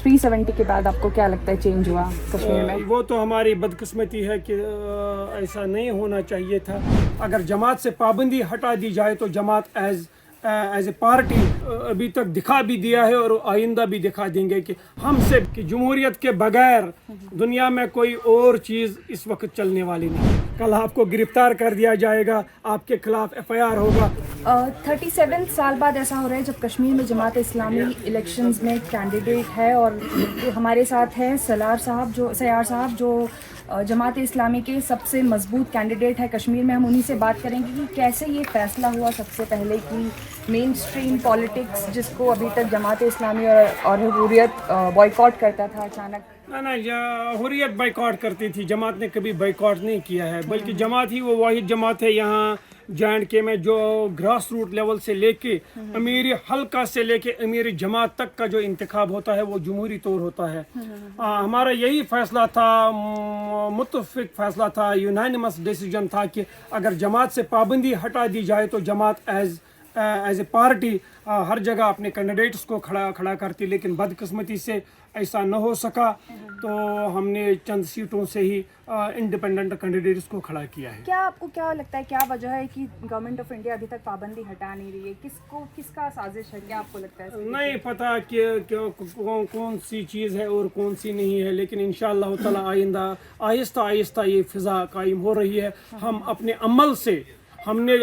370 کے بعد آپ کو کیا لگتا ہے چینج ہوا کشمیر میں؟ وہ تو ہماری بدقسمتی ہے کہ ایسا نہیں ہونا چاہیے تھا. اگر جماعت سے پابندی ہٹا دی جائے تو جماعت ایز اے پارٹی ابھی تک دکھا بھی دیا ہے اور آئندہ بھی دکھا دیں گے کہ ہم سے کہ جمہوریت کے بغیر دنیا میں کوئی اور چیز اس وقت چلنے والی نہیں. کل آپ کو گرفتار کر دیا جائے گا, آپ کے خلاف FIR ہوگا. 37 سال بعد ایسا ہو رہا ہے جب کشمیر میں جماعت اسلامی الیکشنز میں کینڈیڈیٹ ہے, اور ہمارے ساتھ ہیں سیار صاحب جو جماعت اسلامی کے سب سے مضبوط کینڈیڈیٹ ہے کشمیر میں. ہم انہی سے بات کریں گے کہ کیسے یہ فیصلہ ہوا سب سے پہلے کہ مین اسٹریم پالیٹکس جس کو ابھی تک جماعت اسلامی اور حریت بائیکاٹ کرتا تھا اچانک. نہ حریت بائیکاٹ کرتی تھی, جماعت نے کبھی بائیکاٹ نہیں کیا ہے, بلکہ جماعت ہی وہ واحد جماعت ہے یہاں JNK میں جو گراس روٹ لیول سے لے کے امیر حلقہ سے لے کے امیر جماعت تک کا جو انتخاب ہوتا ہے وہ جمہوری طور ہوتا ہے. ہمارا یہی فیصلہ تھا, متفق فیصلہ تھا, یونانیمس ڈیسیجن تھا کہ اگر جماعت سے پابندی ہٹا دی جائے تو جماعت ایز اے پارٹی ہر جگہ اپنے کینڈیڈیٹس کو کھڑا کرتی, لیکن بدقسمتی سے ایسا نہ ہو سکا تو ہم نے چند سیٹوں سے ہی انڈیپینڈنٹ کینڈیڈیٹس کو کھڑا کیا ہے. کیا آپ کو کیا لگتا ہے کیا وجہ ہے کہ گورنمنٹ آف انڈیا ابھی تک پابندی ہٹا نہیں رہی ہے؟ کس کا سازش ہے, کیا آپ کو لگتا ہے؟ نہیں پتہ کہ کون سی چیز ہے اور کون سی نہیں ہے, لیکن انشاءاللہ تعالی آئندہ آہستہ آہستہ یہ فضا قائم ہو رہی ہے. ہم اپنے عمل سے ہم نے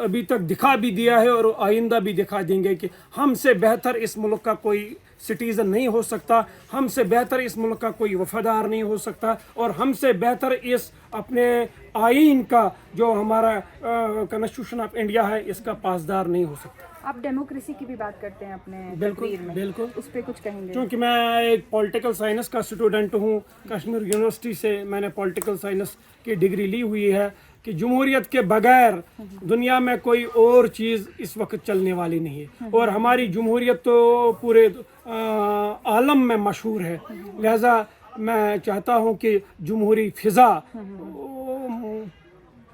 ابھی تک دکھا بھی دیا ہے اور آئندہ بھی دکھا دیں گے کہ ہم سے بہتر اس ملک کا کوئی سٹیزن نہیں ہو سکتا, ہم سے بہتر اس ملک کا کوئی وفادار نہیں ہو سکتا, اور ہم سے بہتر اس اپنے آئین کا جو ہمارا کانسٹیٹیوشن آف انڈیا ہے اس کا پاسدار نہیں ہو سکتا. آپ ڈیموکریسی کی بھی بات کرتے ہیں اپنے بالکل میں, بالکل, اس پہ کچھ کہیں گے؟ کیونکہ میں ایک پولیٹیکل سائنس کا اسٹوڈنٹ ہوں, کشمیر یونیورسٹی سے میں نے پولیٹیکل سائنس کی ڈگری لی ہوئی ہے کہ جمہوریت کے بغیر دنیا میں کوئی اور چیز اس وقت چلنے والی نہیں ہے, اور ہماری جمہوریت تو پورے عالم میں مشہور ہے. لہذا میں چاہتا ہوں کہ جمہوری فضا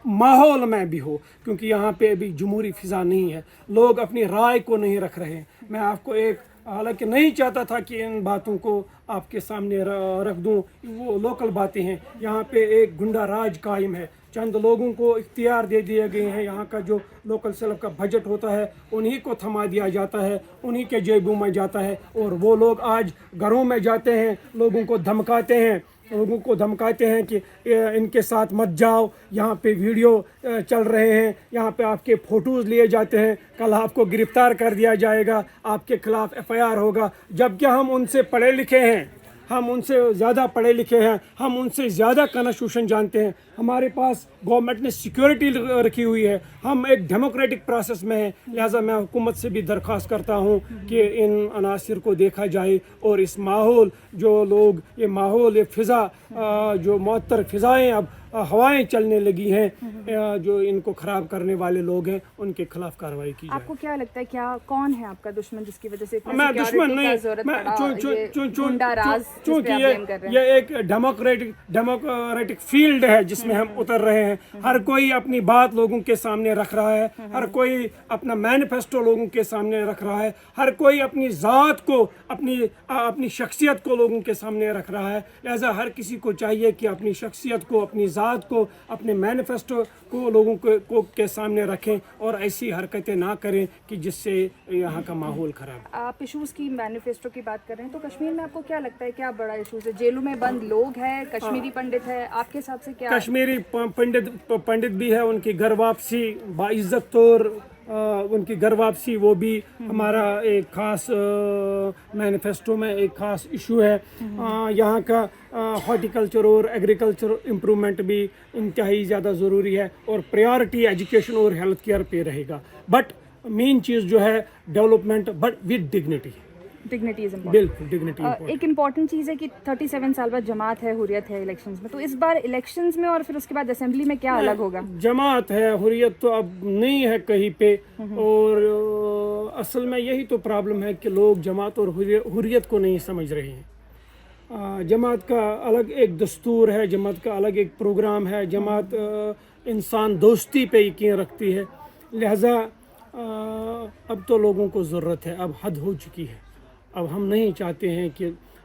ماحول میں بھی ہو, کیونکہ یہاں پہ ابھی جمہوری فضا نہیں ہے, لوگ اپنی رائے کو نہیں رکھ رہے ہیں. میں آپ کو ایک, حالانکہ نہیں چاہتا تھا کہ ان باتوں کو آپ کے سامنے رکھ دوں, وہ لوکل باتیں ہیں. یہاں پہ ایک گنڈا راج قائم ہے, چند لوگوں کو اختیار دے دیے گئے ہیں, یہاں کا جو لوکل سیلف کا بجٹ ہوتا ہے انہی کو تھما دیا جاتا ہے, انہی کے جیبوں میں جاتا ہے, اور وہ لوگ آج گھروں میں جاتے ہیں, لوگوں کو دھمکاتے ہیں کہ ان کے ساتھ مت جاؤ, یہاں پہ ویڈیو چل رہے ہیں, یہاں پہ آپ کے فوٹوز لیے جاتے ہیں, کل آپ کو گرفتار کر دیا جائے گا, آپ کے خلاف FIR ہوگا. جبکہ ہم ان سے پڑھے لکھے ہیں, ہم ان سے زیادہ پڑھے لکھے ہیں, ہم ان سے زیادہ کانسٹیٹیوشن جانتے ہیں, ہمارے پاس گورنمنٹ نے سیکیورٹی رکھی ہوئی ہے, ہم ایک ڈیموکریٹک پروسیس میں ہیں. لہٰذا میں حکومت سے بھی درخواست کرتا ہوں کہ ان عناصر کو دیکھا جائے, اور اس ماحول جو لوگ یہ ماحول یہ فضا جو معطر فضائیں اب ہوائیں چلنے لگی ہیں, جو ان کو خراب کرنے والے لوگ ہیں ان کے خلاف کارروائی کی جائے. آپ کو کیا لگتا ہے کیا کون ہے آپ کا دشمن جس کی وجہ سے میں دشمن نہیں, چونکہ یہ ایک ڈیموکریٹک فیلڈ ہے جس میں ہم اتر رہے ہیں. ہر کوئی اپنی بات لوگوں کے سامنے رکھ رہا ہے, ہر کوئی اپنا مینیفیسٹو لوگوں کے سامنے رکھ رہا ہے, ہر کوئی اپنی ذات کو اپنی شخصیت کو لوگوں کے سامنے رکھ رہا ہے. لہذا ہر کسی کو چاہیے کہ اپنی شخصیت کو, اپنی ذات کو, اپنے مینیفیسٹو کو لوگوں کے سامنے رکھیں, اور ایسی حرکتیں نہ کریں کہ جس سے یہاں کا ماحول خراب. آپ ایشوز کی مینیفیسٹو کی بات کر رہے ہیں, تو کشمیر میں آپ کو کیا لگتا ہے کیا بڑا ایشوز ہے؟ جیلوں میں بند لوگ ہیں, کشمیری پنڈت ہے, آپ کے حساب سے کیا؟ کشمیری پنڈت بھی ہے, ان کی گھر واپسی باعزت طور ان کی گھر واپسی وہ بھی ہمارا ایک خاص مینیفیسٹو میں ایک خاص ایشو ہے. یہاں کا ہارٹیکلچر اور ایگریکلچر امپرومنٹ بھی انتہائی زیادہ ضروری ہے, اور پریارٹی ایجوکیشن اور ہیلتھ کیئر پہ رہے گا. بٹ مین چیز جو ہے development, but with dignity. Dignity is بالکل ڈگنیٹی. ایک امپورٹنٹ چیز ہے کہ 37 سال بعد جماعت ہے, حریت ہے الیکشنز میں, تو اس بار الیکشنز میں اور پھر اس کے بعد اسمبلی میں کیا الگ ہوگا؟ جماعت ہے, حریت تو اب نہیں ہے کہیں پہ, اور اصل میں یہی تو پرابلم ہے کہ لوگ جماعت اور حریت کو نہیں سمجھ رہے ہیں. جماعت کا الگ ایک دستور ہے, جماعت کا الگ ایک پروگرام ہے, جماعت انسان دوستی پہ یقین رکھتی ہے. لہذا اب تو لوگوں کو ضرورت ہے, اب حد ہو چکی ہے. اب ہم نہیں چاہتے ہیں کہ